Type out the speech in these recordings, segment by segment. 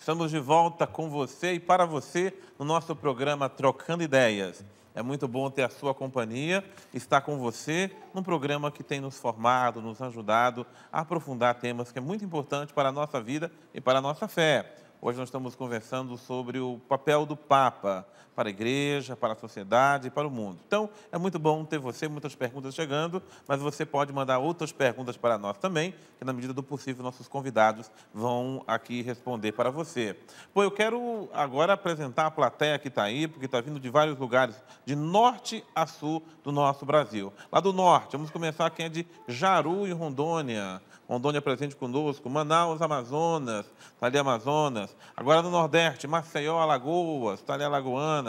Estamos de volta com você e para você no nosso programa Trocando Ideias. É muito bom ter a sua companhia, estar com você num programa que tem nos formado, nos ajudado a aprofundar temas que é muito importante para a nossa vida e para a nossa fé. Hoje nós estamos conversando sobre o papel do Papa para a igreja, para a sociedade e para o mundo. Então, é muito bom ter você, muitas perguntas chegando, mas você pode mandar outras perguntas para nós também, que na medida do possível nossos convidados vão aqui responder para você. Pô, eu quero agora apresentar a plateia que está aí, porque está vindo de vários lugares, de norte a sul do nosso Brasil. Lá do norte, vamos começar quem é de Jaru e Rondônia. Rondônia presente conosco, Manaus, Amazonas, está ali Amazonas. Agora no Nordeste, Maceió, Alagoas, está ali Alagoana.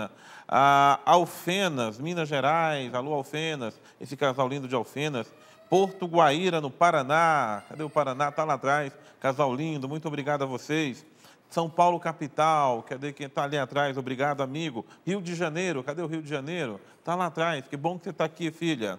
Alfenas, Minas Gerais, alô Alfenas, esse casal lindo de Alfenas. Porto Guaíra, no Paraná, cadê o Paraná? Está lá atrás, casal lindo, muito obrigado a vocês. São Paulo, capital, cadê quem está ali atrás? Obrigado, amigo. Rio de Janeiro, cadê o Rio de Janeiro? Está lá atrás, que bom que você está aqui, filha.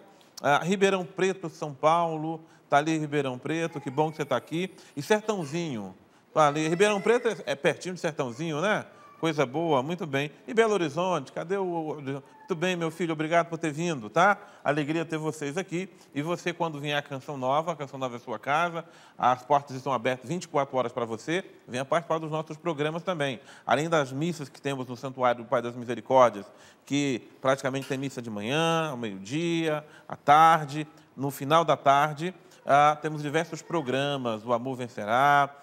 Ribeirão Preto, São Paulo, está ali Ribeirão Preto, que bom que você está aqui. E Sertãozinho, tá ali. Ribeirão Preto é pertinho de Sertãozinho, né? Coisa boa, muito bem. E Belo Horizonte, cadê o... Muito bem, meu filho, obrigado por ter vindo, tá? Alegria ter vocês aqui. E você, quando vier a Canção Nova é sua casa, as portas estão abertas 24 horas para você, venha participar dos nossos programas também. Além das missas que temos no Santuário do Pai das Misericórdias, que praticamente tem missa de manhã, ao meio-dia, à tarde, no final da tarde, temos diversos programas, o Amor Vencerá,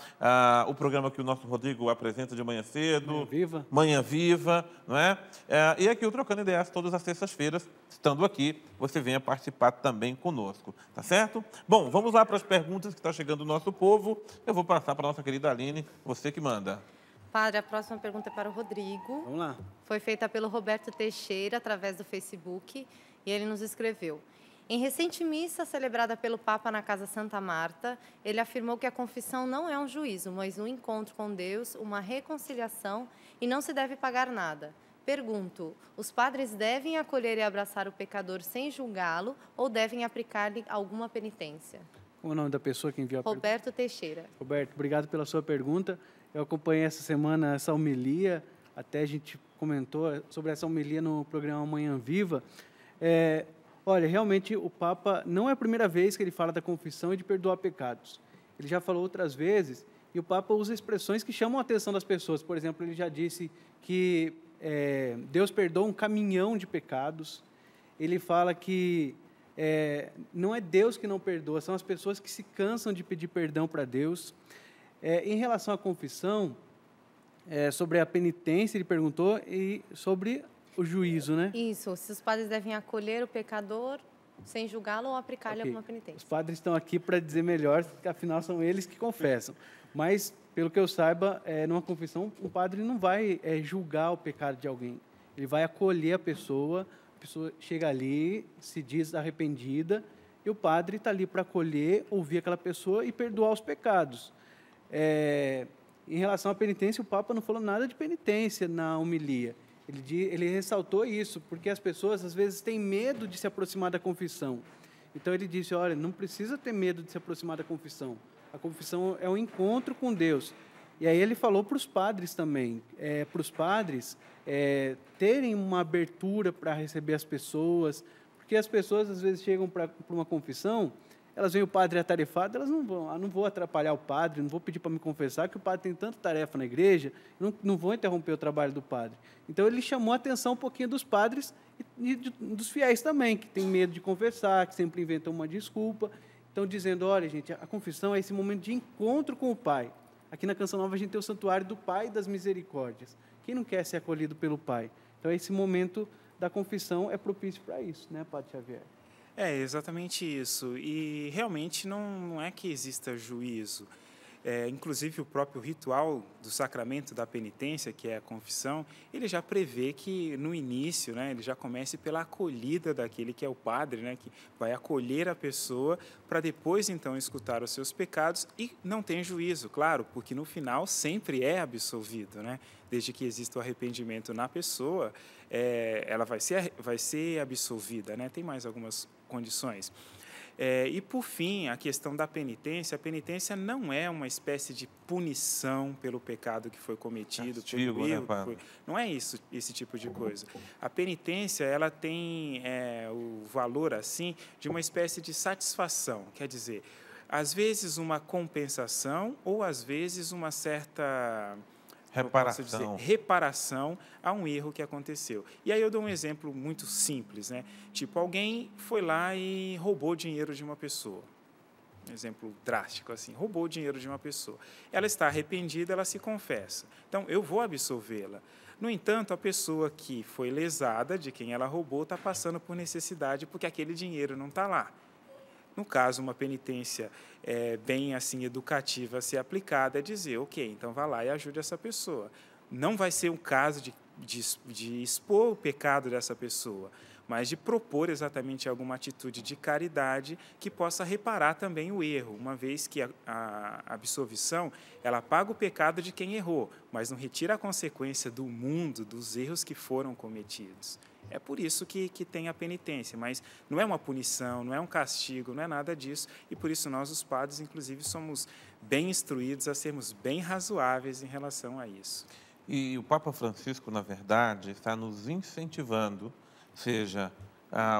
o programa que o nosso Rodrigo apresenta de manhã cedo, Manhã Viva, Manhã Viva, não é? E aqui o Trocando Ideias, todas as sextas-feiras, estando aqui, você venha participar também conosco, tá certo? Bom, vamos lá para as perguntas que está chegando do nosso povo. Eu vou passar para a nossa querida Aline, você que manda. Padre, a próxima pergunta é para o Rodrigo. vamos lá. Foi feita pelo Roberto Teixeira, através do Facebook, e ele nos escreveu. Em recente missa celebrada pelo Papa na Casa Santa Marta, ele afirmou que a confissão não é um juízo, mas um encontro com Deus, uma reconciliação e não se deve pagar nada. Pergunto, os padres devem acolher e abraçar o pecador sem julgá-lo ou devem aplicar-lhe alguma penitência? Qual é o nome da pessoa que enviou a pergunta? Roberto Teixeira. Roberto, obrigado pela sua pergunta. Eu acompanhei essa semana essa homilia, até a gente comentou sobre essa homilia no programa Manhã Viva. Olha, realmente o Papa não é a primeira vez que ele fala da confissão e de perdoar pecados. Ele já falou outras vezes e o Papa usa expressões que chamam a atenção das pessoas. Por exemplo, ele já disse que Deus perdoa um caminhão de pecados. Ele fala que não é Deus que não perdoa, são as pessoas que se cansam de pedir perdão para Deus. Em relação à confissão, sobre a penitência, ele perguntou, e sobre o juízo, né? Isso, se os padres devem acolher o pecador sem julgá-lo ou aplicar-lhe Ok. alguma penitência. Os padres estão aqui para dizer melhor, porque afinal são eles que confessam. Mas, pelo que eu saiba, numa confissão, o padre não vai julgar o pecado de alguém. Ele vai acolher a pessoa chega ali, se diz arrependida, e o padre está ali para acolher, ouvir aquela pessoa e perdoar os pecados. Em relação à penitência, o Papa não falou nada de penitência na homilia. Ele ressaltou isso, porque as pessoas, às vezes, têm medo de se aproximar da confissão. Então, ele disse, olha, não precisa ter medo de se aproximar da confissão. A confissão é um encontro com Deus. E aí ele falou para os padres também, para os padres terem uma abertura para receber as pessoas, porque as pessoas, às vezes, chegam para uma confissão, elas veem o padre atarefado, elas não vou atrapalhar o padre, não vou pedir para me confessar, que o padre tem tanta tarefa na igreja, não vou interromper o trabalho do padre. Então, ele chamou a atenção um pouquinho dos padres e dos fiéis também, que têm medo de confessar, que sempre inventam uma desculpa. Então, dizendo, olha, gente, a confissão é esse momento de encontro com o Pai. Aqui na Canção Nova a gente tem o Santuário do Pai das Misericórdias. Quem não quer ser acolhido pelo Pai? Então, esse momento da confissão é propício para isso, né, Padre Xavier? É exatamente isso. E realmente não é que exista juízo. Inclusive, o próprio ritual do sacramento da penitência, que é a confissão, ele já prevê que, no início, né, ele já comece pela acolhida daquele que é o padre, né, que vai acolher a pessoa para depois, então, escutar os seus pecados e não tem juízo, claro, porque no final sempre é absolvido, né? Desde que exista o arrependimento na pessoa, ela vai ser absolvida, né? Tem mais algumas condições. E, por fim, a questão da penitência. A penitência não é uma espécie de punição pelo pecado que foi cometido, Castigo, pelo erro né, que foi. Não é isso, esse tipo de coisa. A penitência, ela tem o valor, assim, de uma espécie de satisfação. Quer dizer, às vezes uma compensação ou, às vezes, uma certa... reparação a um erro que aconteceu. E aí eu dou um exemplo muito simples, né? Tipo, alguém foi lá e roubou dinheiro de uma pessoa. Um exemplo drástico, assim, roubou o dinheiro de uma pessoa. Ela está arrependida, ela se confessa. Então, eu vou absolvê-la. No entanto, a pessoa que foi lesada, de quem ela roubou, está passando por necessidade porque aquele dinheiro não está lá. No caso, uma penitência bem assim educativa a ser aplicada é dizer, ok, então vá lá e ajude essa pessoa. Não vai ser um caso de expor o pecado dessa pessoa, mas de propor exatamente alguma atitude de caridade que possa reparar também o erro, uma vez que a absolvição, ela paga o pecado de quem errou, mas não retira a consequência do mundo, dos erros que foram cometidos. É por isso que tem a penitência, mas não é uma punição, não é um castigo, não é nada disso. E por isso nós, os padres, inclusive, somos bem instruídos a sermos bem razoáveis em relação a isso. E o Papa Francisco, na verdade, está nos incentivando, seja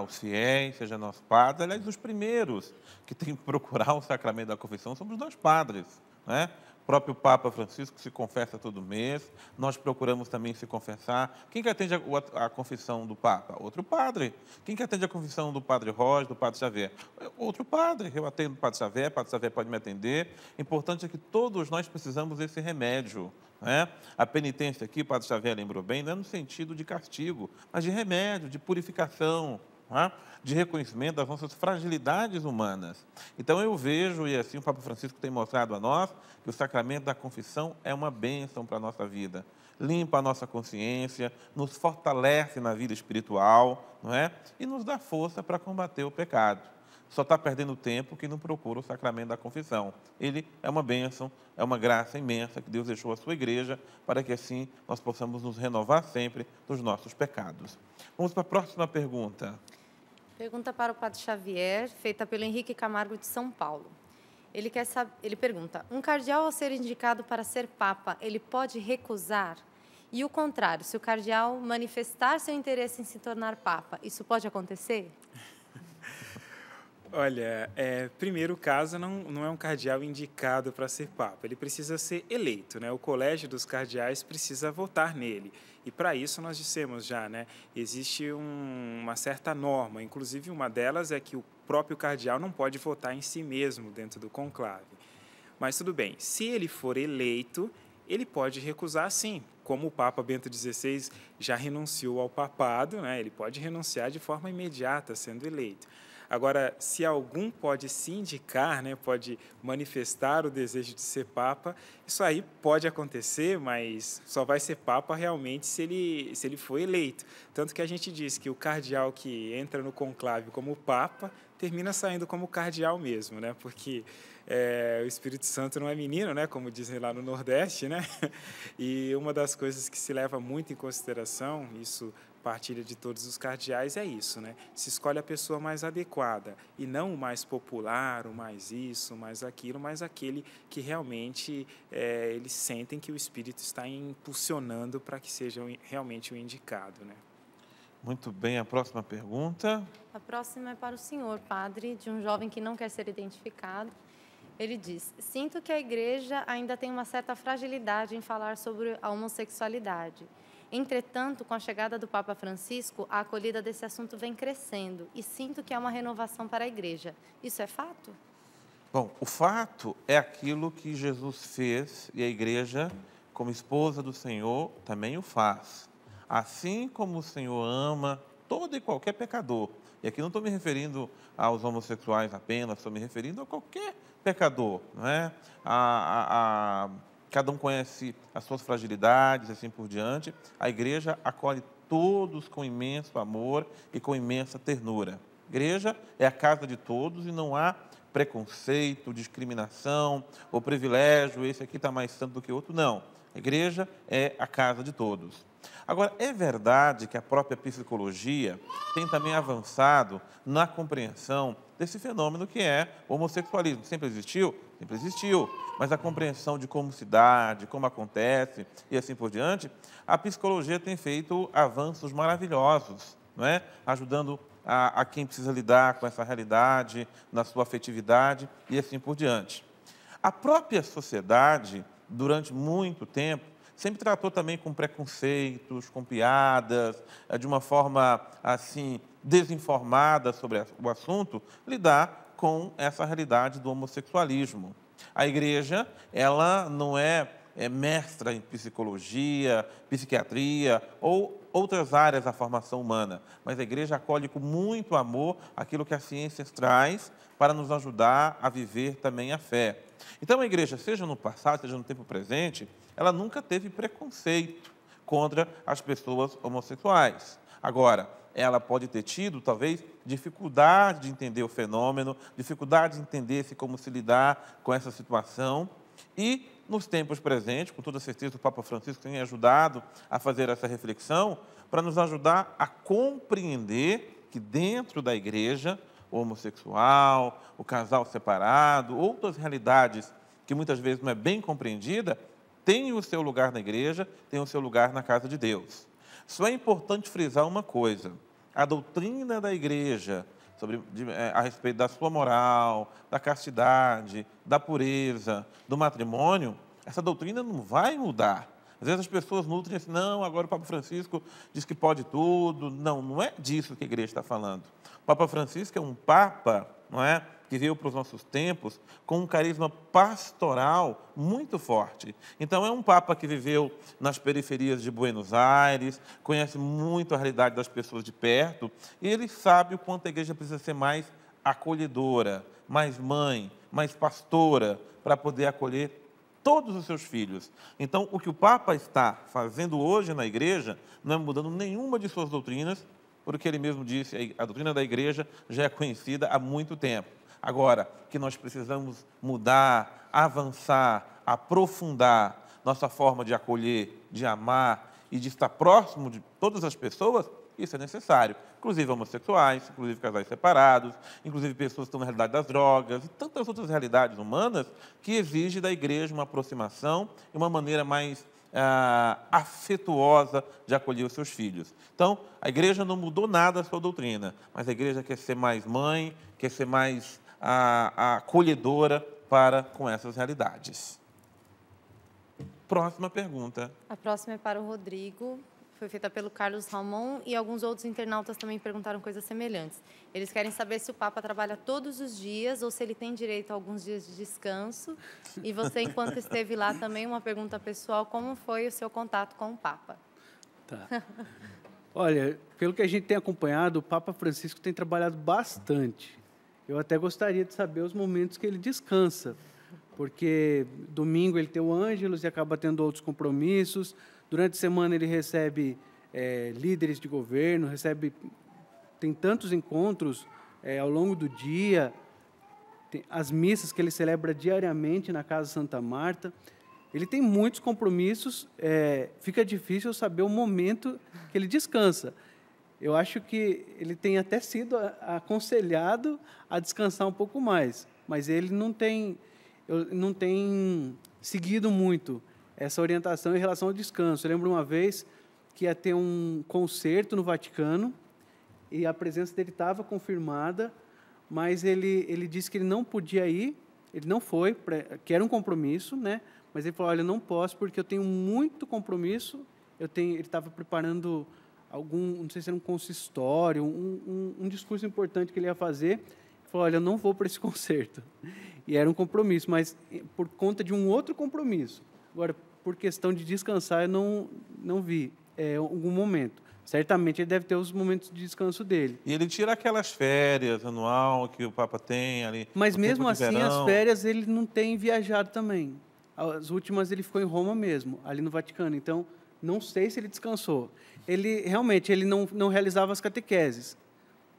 os fiéis, seja nós padres. Aliás, os primeiros que têm que procurar o sacramento da confissão somos nós padres, né? O próprio Papa Francisco se confessa todo mês, nós procuramos também se confessar. Quem que atende a confissão do Papa? Outro padre. Quem que atende a confissão do Padre Roger, do Padre Xavier? Outro padre. Eu atendo o Padre Xavier pode me atender. O importante é que todos nós precisamos desse remédio, né? A penitência aqui, o Padre Xavier lembrou bem, não é no sentido de castigo, mas de remédio, de purificação, de reconhecimento das nossas fragilidades humanas. Então eu vejo, e assim o Papa Francisco tem mostrado a nós, que o sacramento da confissão é uma bênção para a nossa vida. Limpa a nossa consciência, nos fortalece na vida espiritual, não é? E nos dá força para combater o pecado. Só está perdendo tempo quem não procura o sacramento da confissão. Ele é uma bênção, é uma graça imensa que Deus deixou à sua igreja para que assim nós possamos nos renovar sempre dos nossos pecados. Vamos para a próxima pergunta. Pergunta para o Padre Xavier, feita pelo Henrique Camargo de São Paulo. Ele pergunta, um cardeal ao ser indicado para ser Papa, ele pode recusar? E o contrário, se o cardeal manifestar seu interesse em se tornar Papa, isso pode acontecer? Olha, primeiro caso não é um cardeal indicado para ser Papa, ele precisa ser eleito, né? O colégio dos cardeais precisa votar nele. E para isso nós dissemos já, né? Existe uma certa norma, inclusive uma delas é que o próprio cardeal não pode votar em si mesmo dentro do conclave. Mas tudo bem, se ele for eleito, ele pode recusar sim. Como o Papa Bento XVI já renunciou ao papado, né? Ele pode renunciar de forma imediata, sendo eleito. Agora, se algum pode se indicar, né, pode manifestar o desejo de ser Papa, isso aí pode acontecer, mas só vai ser Papa realmente se ele for eleito. Tanto que a gente diz que o cardeal que entra no conclave como Papa termina saindo como cardeal mesmo, né, porque o Espírito Santo não é menino, né, como dizem lá no Nordeste, né, e uma das coisas que se leva muito em consideração, isso partilha de todos os cardeais, é isso, né? Se escolhe a pessoa mais adequada e não o mais popular, o mais isso, o mais aquilo, mas aquele que realmente eles sentem que o Espírito está impulsionando para que seja realmente o indicado, né? Muito bem, a próxima pergunta. A próxima é para o senhor, padre, de um jovem que não quer ser identificado. Ele diz, sinto que a igreja ainda tem uma certa fragilidade em falar sobre a homossexualidade. Entretanto, com a chegada do Papa Francisco, a acolhida desse assunto vem crescendo e sinto que há uma renovação para a igreja. Isso é fato? Bom, o fato é aquilo que Jesus fez e a igreja, como esposa do Senhor, também o faz. Assim como o Senhor ama todo e qualquer pecador, e aqui não estou me referindo aos homossexuais apenas, estou me referindo a qualquer pecador, não é? Cada um conhece as suas fragilidades, assim por diante. A igreja acolhe todos com imenso amor e com imensa ternura. A igreja é a casa de todos e não há preconceito, discriminação ou privilégio, esse aqui está mais santo do que o outro. Não, a igreja é a casa de todos. Agora, é verdade que a própria psicologia tem também avançado na compreensão desse fenômeno que é o homossexualismo. Sempre existiu? Sempre existiu. Mas a compreensão de como se dá, de como acontece e assim por diante, a psicologia tem feito avanços maravilhosos, não é? Ajudando a quem precisa lidar com essa realidade, na sua afetividade e assim por diante. A própria sociedade, durante muito tempo, sempre tratou também com preconceitos, com piadas, de uma forma assim desinformada sobre o assunto, lidar com essa realidade do homossexualismo. A igreja, ela não é mestra em psicologia, psiquiatria ou outras áreas da formação humana, mas a igreja acolhe com muito amor aquilo que a ciência traz para nos ajudar a viver também a fé. Então, a igreja, seja no passado, seja no tempo presente, ela nunca teve preconceito contra as pessoas homossexuais. Agora, ela pode ter tido, talvez, dificuldade de entender o fenômeno, dificuldade de entender como se lidar com essa situação. E, nos tempos presentes, com toda certeza, o Papa Francisco tem ajudado a fazer essa reflexão para nos ajudar a compreender que dentro da igreja, o homossexual, o casal separado, outras realidades que muitas vezes não é bem compreendida, tem o seu lugar na igreja, tem o seu lugar na casa de Deus. Só é importante frisar uma coisa: a doutrina da igreja a respeito da sua moral, da castidade, da pureza, do matrimônio, essa doutrina não vai mudar. Às vezes as pessoas nutrem assim, não, agora o Papa Francisco diz que pode tudo. Não, não é disso que a igreja está falando. O Papa Francisco é um Papa, não é, que veio para os nossos tempos com um carisma pastoral muito forte. Então, é um Papa que viveu nas periferias de Buenos Aires, conhece muito a realidade das pessoas de perto, e ele sabe o quanto a igreja precisa ser mais acolhedora, mais mãe, mais pastora, para poder acolher todos os seus filhos. Então, o que o Papa está fazendo hoje na igreja não é mudando nenhuma de suas doutrinas, porque ele mesmo disse, a doutrina da igreja já é conhecida há muito tempo. Agora, que nós precisamos mudar, avançar, aprofundar nossa forma de acolher, de amar e de estar próximo de todas as pessoas, isso é necessário. Inclusive homossexuais, inclusive casais separados, inclusive pessoas que estão na realidade das drogas e tantas outras realidades humanas que exigem da igreja uma aproximação e uma maneira mais afetuosa de acolher os seus filhos. Então, a igreja não mudou nada a sua doutrina, mas a igreja quer ser mais mãe, quer ser mais acolhedora para com essas realidades. Próxima pergunta. A próxima é para o Rodrigo. Foi feita pelo Carlos Ramon e alguns outros internautas também perguntaram coisas semelhantes. Eles querem saber se o Papa trabalha todos os dias ou se ele tem direito a alguns dias de descanso. E você, enquanto esteve lá, também uma pergunta pessoal, como foi o seu contato com o Papa? Tá. Olha, pelo que a gente tem acompanhado, o Papa Francisco tem trabalhado bastante. Eu até gostaria de saber os momentos que ele descansa, porque domingo ele tem o Ângelus e acaba tendo outros compromissos. Durante a semana ele recebe líderes de governo, tem tantos encontros ao longo do dia, tem as missas que ele celebra diariamente na Casa Santa Marta. Ele tem muitos compromissos, fica difícil saber o momento que ele descansa. Eu acho que ele tem até sido aconselhado a descansar um pouco mais, mas ele não tem seguido muito essa orientação em relação ao descanso. Eu lembro uma vez que ia ter um concerto no Vaticano e a presença dele estava confirmada, mas ele disse que ele não podia ir, ele não foi, que era um compromisso, né? Mas ele falou, olha, eu não posso porque eu tenho muito compromisso, ele estava preparando não sei se era um consistório, um discurso importante que ele ia fazer. Ele falou, olha, eu não vou para esse concerto. E era um compromisso, mas por conta de um outro compromisso. Agora, por questão de descansar, eu não vi algum momento. Certamente ele deve ter os momentos de descanso dele. E ele tira aquelas férias anual que o Papa tem ali. Mas mesmo assim, as férias ele não tem viajado também. As últimas ele ficou em Roma mesmo, ali no Vaticano. Então, não sei se ele descansou. Ele não realizava as catequeses,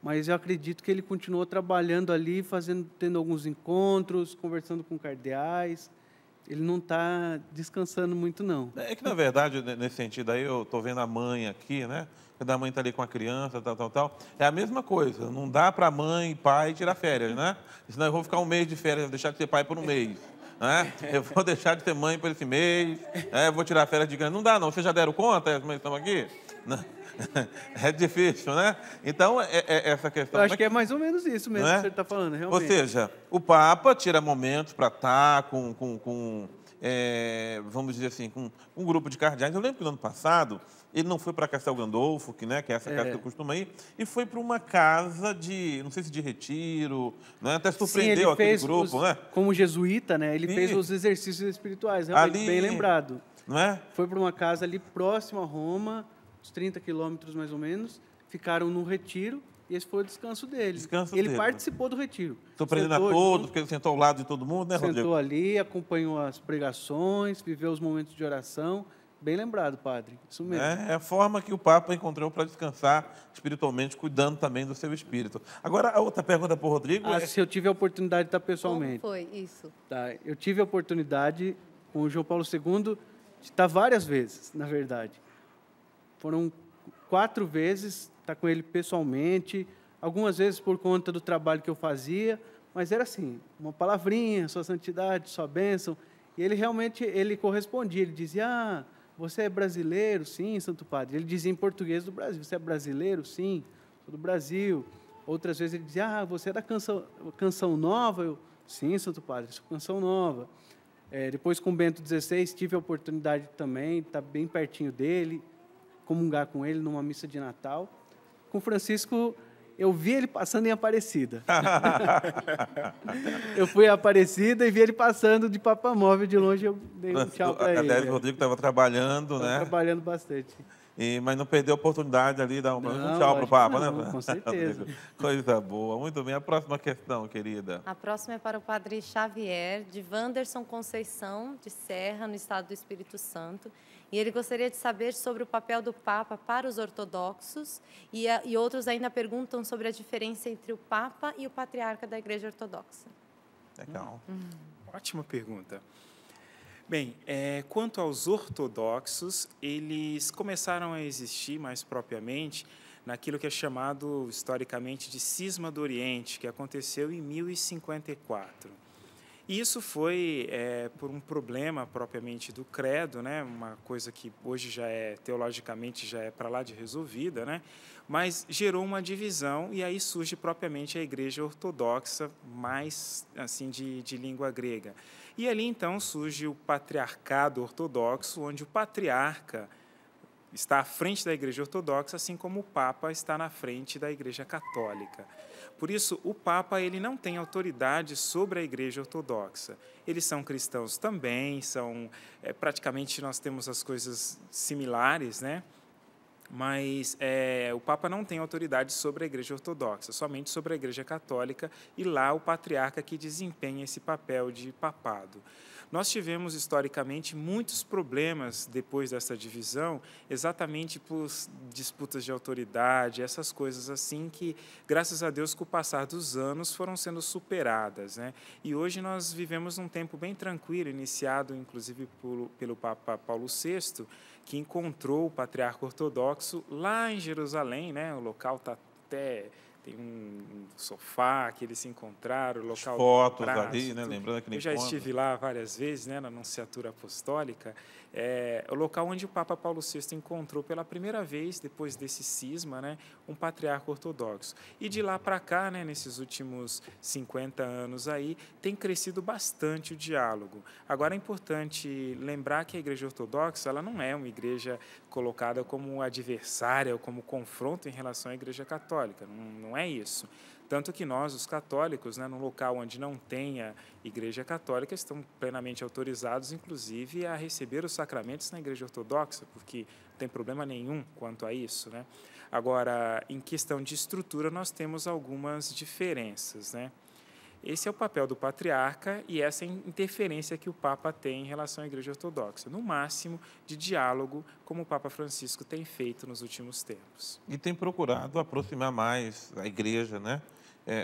mas eu acredito que ele continuou trabalhando ali, tendo alguns encontros, conversando com cardeais. ele não está descansando muito, não. É que, na verdade, nesse sentido aí, eu estou vendo a mãe aqui, né? Quando a mãe está ali com a criança, tal. É a mesma coisa. Não dá para mãe e pai tirar férias, né? Senão eu vou ficar um mês de férias, vou deixar de ser pai por um mês. Né? Eu vou deixar de ser mãe por esse mês, eu vou tirar férias de grande. Não dá, não. Vocês já deram conta? As mães estão aqui? Não. É difícil, né? Então, essa questão... Eu acho que é mais ou menos isso mesmo que você está falando, realmente. Ou seja, o Papa tira momentos para estar vamos dizer assim, com um grupo de cardeais. Eu lembro que no ano passado, ele não foi para Castel Gandolfo, que é essa casa que eu costumo ir, e foi para uma casa de, não sei se de retiro, né? Até surpreendeu aquele grupo, né? Como jesuíta, né? Ele fez os exercícios espirituais, realmente ali, bem lembrado. Não é? Foi para uma casa ali próxima a Roma, uns 30 quilômetros mais ou menos, ficaram no retiro, e esse foi o descanso dele. Ele participou do retiro. Surpreendendo a todos, porque ele sentou ao lado de todo mundo, né, Rodrigo? Sentou ali, acompanhou as pregações, viveu os momentos de oração. Bem lembrado, padre. Isso mesmo. É a forma que o Papa encontrou para descansar espiritualmente, cuidando também do seu espírito. Agora, a outra pergunta para o Rodrigo se eu tive a oportunidade de estar pessoalmente. Como foi isso? Tá, eu tive a oportunidade, com o João Paulo II, de estar várias vezes, na verdade. Foram 4 vezes estar com ele pessoalmente, algumas vezes por conta do trabalho que eu fazia, mas era assim, uma palavrinha, sua santidade, sua bênção, e ele realmente correspondia, ele dizia, você é brasileiro? Sim, Santo Padre. Ele dizia em português do Brasil, você é brasileiro? Sim, sou do Brasil. Outras vezes ele dizia, você é da canção nova? Eu, sim, Santo Padre, sou canção nova. Depois com Bento XVI tive a oportunidade também de estar bem pertinho dele, comungar com ele numa missa de Natal. Com Francisco, eu vi ele passando em Aparecida. Eu fui a Aparecida e vi ele passando de papamóvel de longe, eu dei um tchau para ele. O Rodrigo estava trabalhando, né? Trabalhando bastante. Mas não perdeu a oportunidade ali de dar um tchau para o Papa, né? Com certeza. Coisa boa. Muito bem. A próxima questão, querida. A próxima é para o Padre Xavier, de Wanderson Conceição, de Serra, no estado do Espírito Santo. E ele gostaria de saber sobre o papel do Papa para os ortodoxos e outros ainda perguntam sobre a diferença entre o Papa e o Patriarca da Igreja Ortodoxa. Legal. Ótima pergunta. Bem, quanto aos ortodoxos, eles começaram a existir mais propriamente naquilo que é chamado historicamente de Cisma do Oriente, que aconteceu em 1054. E isso foi por um problema propriamente do credo, né? Uma coisa que hoje já teologicamente já é para lá de resolvida, né? Mas gerou uma divisão e aí surge propriamente a Igreja Ortodoxa, mais assim de língua grega. E ali então surge o Patriarcado Ortodoxo, onde o patriarca está à frente da Igreja Ortodoxa, assim como o Papa está na frente da Igreja Católica. Por isso, o Papa ele não tem autoridade sobre a Igreja Ortodoxa. Eles são cristãos também, praticamente nós temos as coisas similares, né? Mas o Papa não tem autoridade sobre a Igreja Ortodoxa, somente sobre a Igreja Católica, e lá o patriarca que desempenha esse papel de papado. Nós tivemos, historicamente, muitos problemas depois dessa divisão, exatamente por disputas de autoridade, essas coisas assim que, graças a Deus, com o passar dos anos, foram sendo superadas, né? E hoje nós vivemos um tempo bem tranquilo, iniciado, inclusive, pelo Papa Paulo VI, que encontrou o patriarca ortodoxo lá em Jerusalém, né? O local está até... Tem um sofá que eles se encontraram, o local... Fotos ali, né? Lembrando aquele Eu já estive lá várias vezes, né? Na Nunciatura Apostólica. O local onde o Papa Paulo VI encontrou pela primeira vez, depois desse cisma, né? Um patriarca ortodoxo. E de lá para cá, né? Nesses últimos 50 anos aí, tem crescido bastante o diálogo. Agora, é importante lembrar que a Igreja Ortodoxa ela não é uma igreja colocada como adversária ou como confronto em relação à Igreja Católica. Não é isso. Tanto que nós, os católicos, né, num local onde não tenha Igreja Católica, estamos plenamente autorizados, inclusive, a receber os sacramentos na Igreja Ortodoxa, porque não tem problema nenhum quanto a isso, né? Agora, em questão de estrutura, nós temos algumas diferenças, né? Esse é o papel do patriarca e essa interferência que o Papa tem em relação à Igreja Ortodoxa, no máximo de diálogo, como o Papa Francisco tem feito nos últimos tempos. E tem procurado aproximar mais a Igreja, né,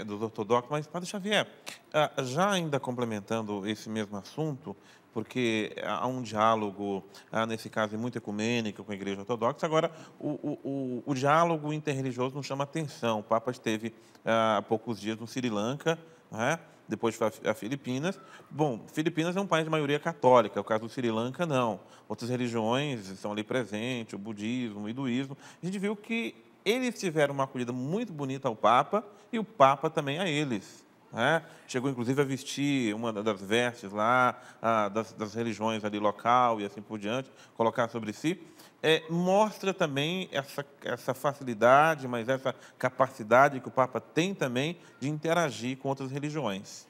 dos ortodoxos. Mas, Padre Xavier, Já ainda complementando esse mesmo assunto, porque há um diálogo, nesse caso, muito ecumênico com a Igreja Ortodoxa. Agora, o diálogo interreligioso nos chama atenção. O Papa esteve há poucos dias no Sri Lanka, né? Depois foi a Filipinas. Bom, Filipinas é um país de maioria católica, o caso do Sri Lanka, não. Outras religiões estão ali presentes, o budismo, o hinduísmo. A gente viu que eles tiveram uma acolhida muito bonita ao Papa e o Papa também a eles. Né? Chegou, inclusive, a vestir uma das vestes lá, das religiões ali local e assim por diante, colocar sobre si. Mostra também essa facilidade, mas essa capacidade que o Papa tem também de interagir com outras religiões.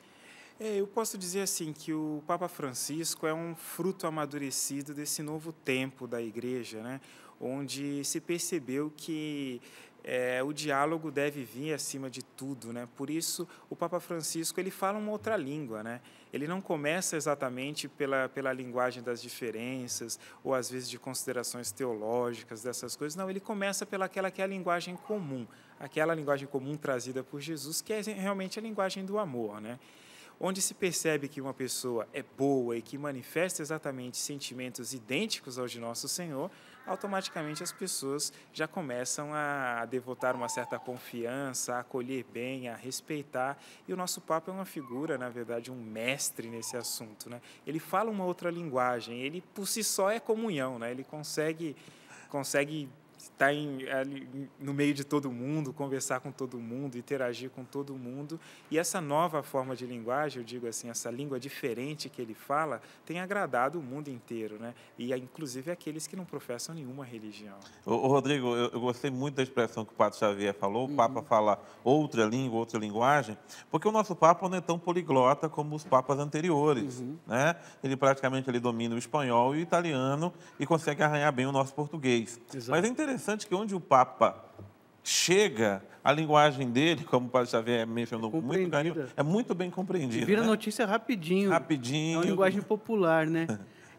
Eu posso dizer assim que o Papa Francisco é um fruto amadurecido desse novo tempo da Igreja, né? Onde se percebeu que o diálogo deve vir acima de tudo, né? Por isso, o Papa Francisco ele fala uma outra língua, né? Ele não começa exatamente pela linguagem das diferenças ou às vezes de considerações teológicas dessas coisas. Não, ele começa pelaquela que é a linguagem comum, aquela linguagem comum trazida por Jesus, que é realmente a linguagem do amor, né? Onde se percebe que uma pessoa é boa e que manifesta exatamente sentimentos idênticos aos de Nosso Senhor, automaticamente as pessoas já começam a devotar uma certa confiança, a acolher bem, a respeitar. E o nosso Papa é uma figura, na verdade, um mestre nesse assunto, né? Ele fala uma outra linguagem, ele por si só é comunhão, né? Ele consegue estar ali, no meio de todo mundo, conversar com todo mundo, interagir com todo mundo. E essa nova forma de linguagem, eu digo assim, essa língua diferente que ele fala, tem agradado o mundo inteiro, né? E inclusive aqueles que não professam nenhuma religião. Rodrigo, eu gostei muito da expressão que o Padre Xavier falou, o Papa fala outra língua, outra linguagem, porque o nosso Papa não é tão poliglota como os papas anteriores, né? Ele praticamente domina o espanhol e o italiano e consegue arranhar bem o nosso português. Exato. Mas é interessante que onde o Papa chega, a linguagem dele, como o Padre Xavier mencionou com muito carinho, é muito bem compreendida. Vira né? notícia rapidinho. Rapidinho. É uma linguagem popular, né?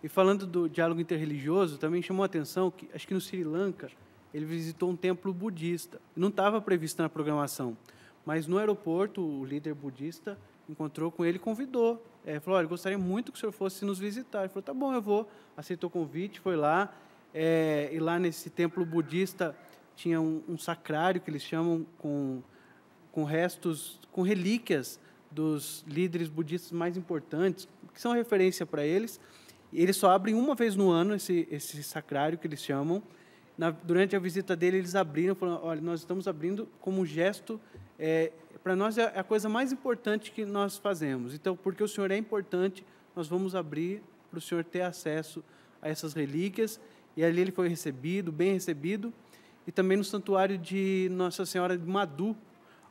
E falando do diálogo interreligioso, também chamou a atenção que, acho que no Sri Lanka, ele visitou um templo budista. Não estava previsto na programação, mas no aeroporto, o líder budista encontrou com ele e convidou. Falou, olha, gostaria muito que o senhor fosse nos visitar. Ele falou, tá bom, eu vou. Aceitou o convite, foi lá. E lá nesse templo budista tinha um sacrário que eles chamam com restos, com relíquias dos líderes budistas mais importantes, que são referência para eles. E eles só abrem uma vez no ano esse sacrário que eles chamam. Durante a visita dele, eles abriram, falando, olha, nós estamos abrindo como um gesto, para nós é a coisa mais importante que nós fazemos. Então, porque o senhor é importante, nós vamos abrir para o senhor ter acesso a essas relíquias. E ali ele foi recebido, bem recebido. E também no santuário de Nossa Senhora de Madhu,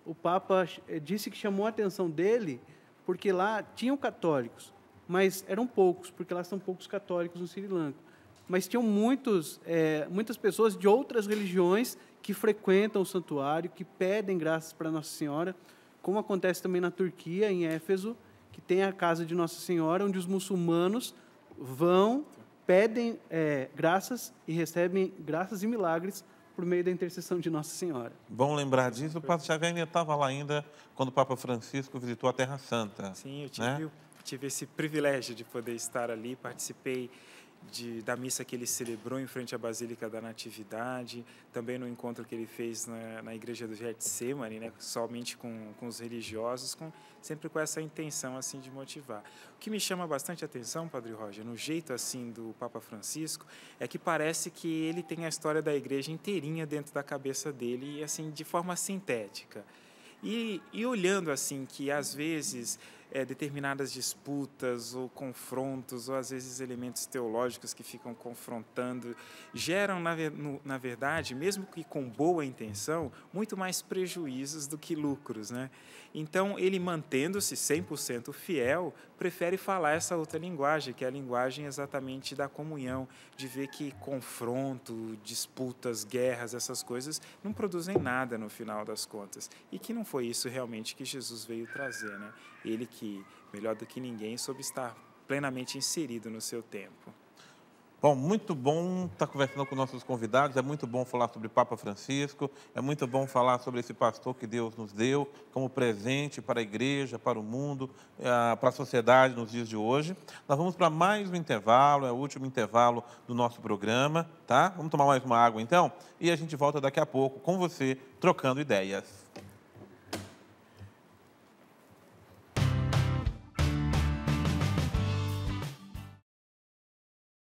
o Papa disse que chamou a atenção dele, porque lá tinham católicos, mas eram poucos, porque lá são poucos católicos no Sri Lanka. Mas tinham muitas pessoas de outras religiões que frequentam o santuário, que pedem graças para Nossa Senhora, como acontece também na Turquia, em Éfeso, que tem a casa de Nossa Senhora, onde os muçulmanos vão, pedem graças e recebem graças e milagres por meio da intercessão de Nossa Senhora. Bom lembrar disso, o Padre Xavier ainda estava lá ainda quando o Papa Francisco visitou a Terra Santa. Sim, eu tive esse privilégio de poder estar ali, participei da missa que ele celebrou em frente à Basílica da Natividade, também no encontro que ele fez na igreja do Getsemane, né, somente com os religiosos, sempre com essa intenção assim de motivar. O que me chama bastante atenção, Padre Roger, no jeito assim do Papa Francisco, é que parece que ele tem a história da igreja inteirinha dentro da cabeça dele e assim de forma sintética. E olhando assim que às vezes determinadas disputas ou confrontos, ou às vezes elementos teológicos que ficam confrontando, geram, na verdade, mesmo que com boa intenção, muito mais prejuízos do que lucros, né? Então, ele mantendo-se 100% fiel, prefere falar essa outra linguagem, que é a linguagem exatamente da comunhão, de ver que confronto, disputas, guerras, essas coisas não produzem nada no final das contas. E que não foi isso realmente que Jesus veio trazer, né? Ele que, melhor do que ninguém, soube estar plenamente inserido no seu tempo. Bom, muito bom estar conversando com nossos convidados, é muito bom falar sobre Papa Francisco, é muito bom falar sobre esse pastor que Deus nos deu como presente para a igreja, para o mundo, para a sociedade nos dias de hoje. Nós vamos para mais um intervalo, é o último intervalo do nosso programa, tá? Vamos tomar mais uma água então? E a gente volta daqui a pouco com você, Trocando Ideias.